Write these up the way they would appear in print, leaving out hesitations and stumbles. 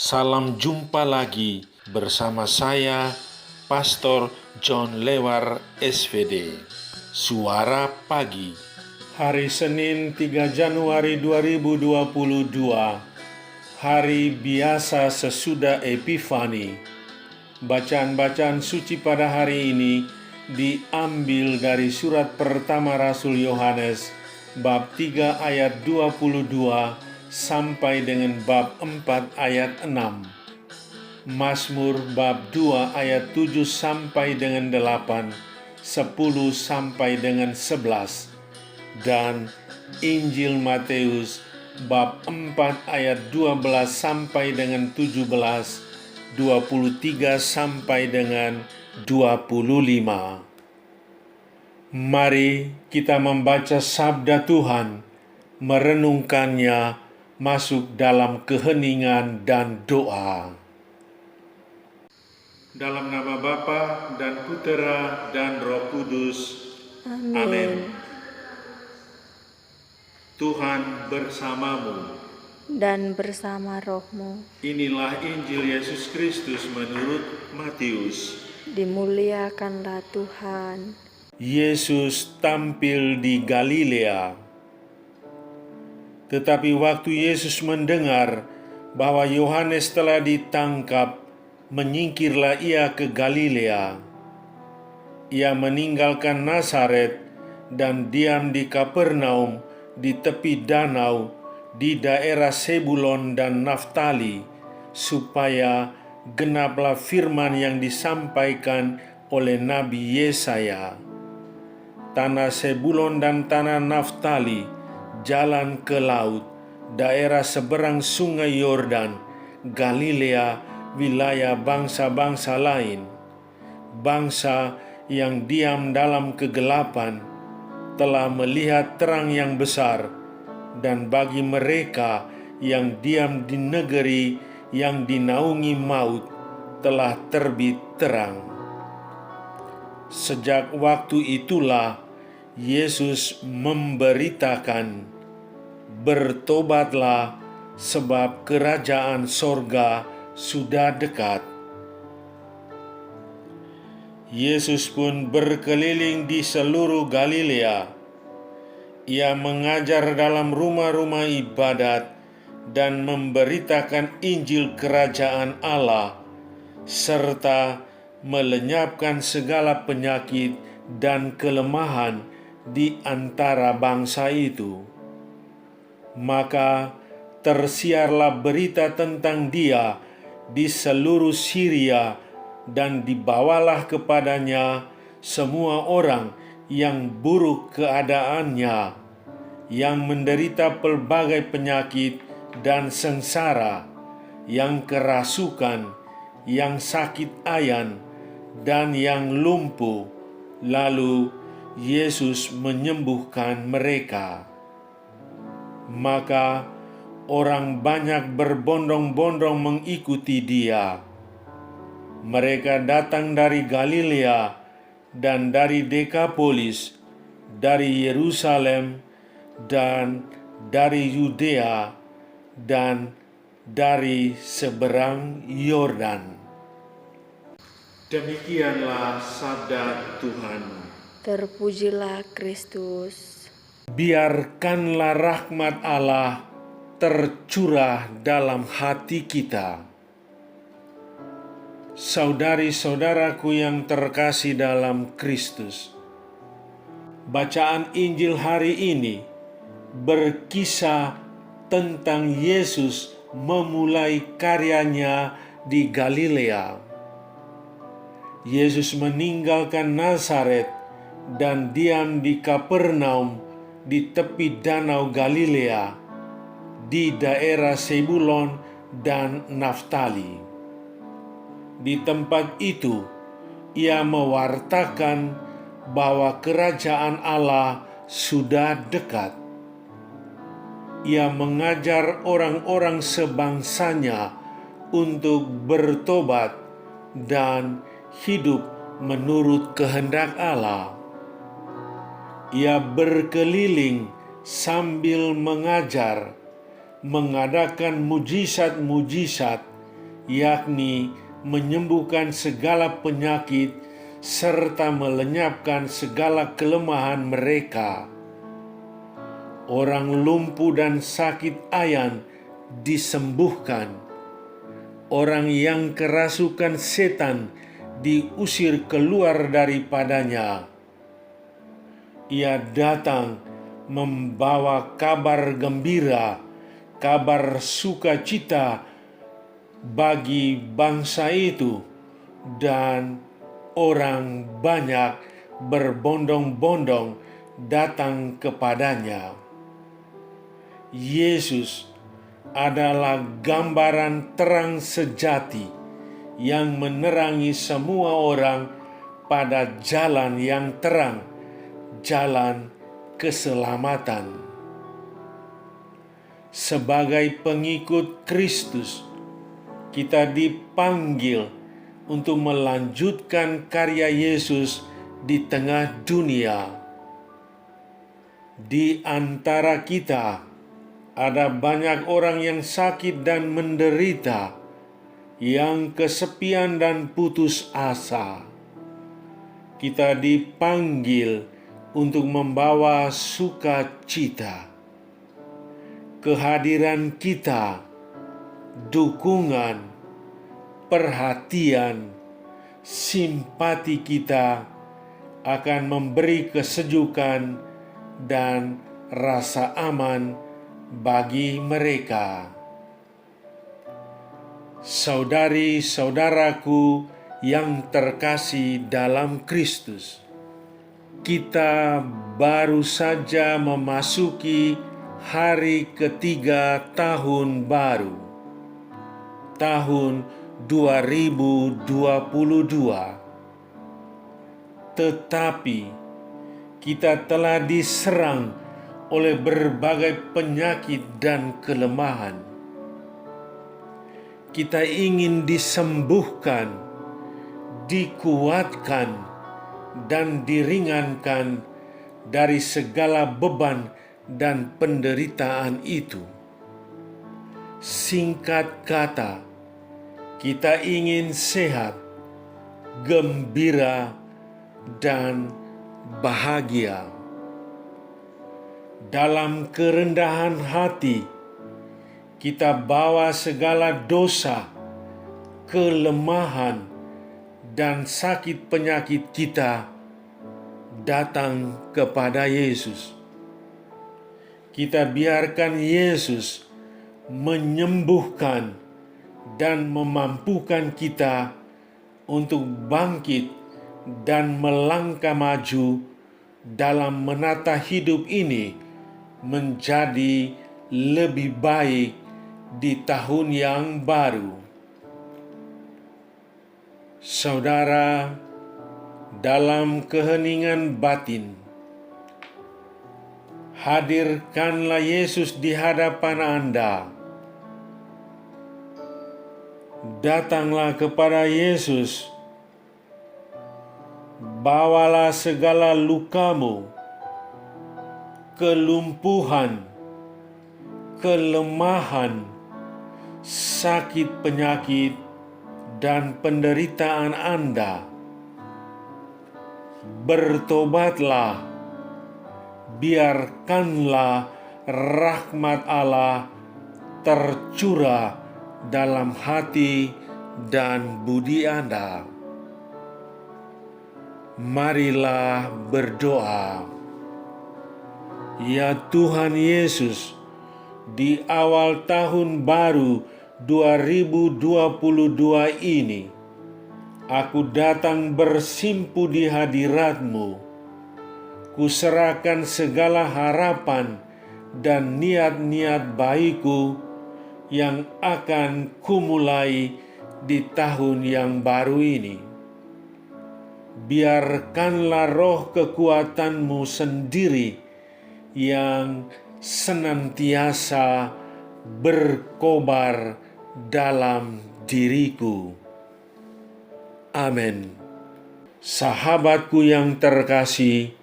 Salam jumpa lagi bersama saya, Pastor John Lewar SVD. Suara Pagi. Hari Senin 3 Januari 2022. Hari biasa sesudah Epifani. Bacaan-bacaan suci pada hari ini diambil dari surat pertama Rasul Yohanes bab 3 ayat 22 sampai dengan bab 4 ayat 6. Mazmur bab 2 ayat 7 sampai dengan 8, 10 sampai dengan 11. Dan Injil Matius bab 4 ayat 12 sampai dengan 17, 23 sampai dengan 25. Mari kita membaca sabda Tuhan, merenungkannya, masuk dalam keheningan dan doa. Dalam nama Bapa dan Putera dan Roh Kudus. Amin. Tuhan bersamamu. Dan bersama rohmu. Inilah Injil Yesus Kristus menurut Matius. Dimuliakanlah Tuhan. Yesus tampil di Galilea. Tetapi waktu Yesus mendengar bahwa Yohanes telah ditangkap, menyingkirlah ia ke Galilea. Ia meninggalkan Nazaret dan diam di Kapernaum di tepi danau di daerah Sebulon dan Naftali, supaya genaplah firman yang disampaikan oleh Nabi Yesaya. Tanah Sebulon dan tanah Naftali, jalan ke laut, daerah seberang sungai Yordan, Galilea, wilayah bangsa-bangsa lain. Bangsa yang diam dalam kegelapan telah melihat terang yang besar, dan bagi mereka yang diam di negeri yang dinaungi maut telah terbit terang. Sejak waktu itulah Yesus memberitakan, "Bertobatlah, sebab kerajaan sorga sudah dekat." Yesus pun berkeliling di seluruh Galilea. Ia mengajar dalam rumah-rumah ibadat dan memberitakan Injil Kerajaan Allah, serta melenyapkan segala penyakit dan kelemahan di antara bangsa itu. Maka tersiarlah berita tentang Dia di seluruh Syria, dan dibawalah kepadanya semua orang yang buruk keadaannya, yang menderita pelbagai penyakit dan sengsara, yang kerasukan, yang sakit ayan, dan yang lumpuh. Lalu Yesus menyembuhkan mereka. Maka orang banyak berbondong-bondong mengikuti Dia. Mereka datang dari Galilea dan dari Dekapolis, dari Yerusalem dan dari Yudea dan dari seberang Yordan. Demikianlah sabda Tuhan. Terpujilah Kristus. Biarkanlah rahmat Allah tercurah dalam hati kita. Saudari-saudaraku yang terkasih dalam Kristus, bacaan Injil hari ini berkisah tentang Yesus memulai karyanya di Galilea. Yesus meninggalkan Nazaret dan diam di Kapernaum di tepi danau Galilea, di daerah Sebulon dan Naftali. Di tempat itu, ia mewartakan bahwa kerajaan Allah sudah dekat. Ia mengajar orang-orang sebangsanya untuk bertobat dan hidup menurut kehendak Allah. Ia berkeliling sambil mengajar, mengadakan mujizat-mujizat yakni menyembuhkan segala penyakit serta melenyapkan segala kelemahan mereka. Orang lumpuh dan sakit ayan disembuhkan. Orang yang kerasukan setan diusir keluar daripadanya. Ia datang membawa kabar gembira, kabar sukacita bagi bangsa itu, dan orang banyak berbondong-bondong datang kepadanya. Yesus adalah gambaran terang sejati yang menerangi semua orang pada jalan yang terang, jalan keselamatan. Sebagai pengikut Kristus, kita dipanggil untuk melanjutkan karya Yesus di tengah dunia. Di antara kita ada banyak orang yang sakit dan menderita, yang kesepian dan putus asa. Kita dipanggil untuk membawa sukacita. Kehadiran kita, dukungan, perhatian, simpati kita akan memberi kesejukan dan rasa aman bagi mereka. Saudari-saudaraku yang terkasih dalam Kristus, kita baru saja memasuki hari ketiga tahun baru, tahun 2022. Tetapi kita telah diserang oleh berbagai penyakit dan kelemahan. Kita ingin disembuhkan, dikuatkan, dan diringankan dari segala beban dan penderitaan itu. Singkat kata, kita ingin sehat, gembira, dan bahagia. Dalam kerendahan hati, kita bawa segala dosa, kelemahan, dan sakit penyakit kita datang kepada Yesus. Kita biarkan Yesus menyembuhkan dan memampukan kita untuk bangkit dan melangkah maju dalam menata hidup ini menjadi lebih baik di tahun yang baru. Saudara, dalam keheningan batin, hadirkanlah Yesus di hadapan Anda. Datanglah kepada Yesus, bawalah segala lukamu, kelumpuhan, kelemahan, sakit penyakit, dan penderitaan Anda. Bertobatlah, biarkanlah rahmat Allah tercurah dalam hati dan budi Anda. Marilah berdoa. Ya Tuhan Yesus, di awal tahun baru 2022 ini, aku datang bersimpu di hadirat-Mu. Kuserahkan segala harapan dan niat-niat baikku yang akan kumulai di tahun yang baru ini. Biarkanlah roh kekuatan-Mu sendiri yang senantiasa berkobar dalam diriku. Amin. Sahabatku yang terkasih,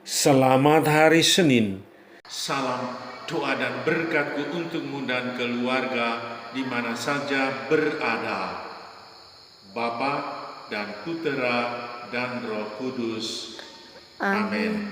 selamat hari Senin. Salam doa dan berkat-Ku untukmu dan keluarga di mana saja berada. Bapa dan Putera dan Roh Kudus. Amin.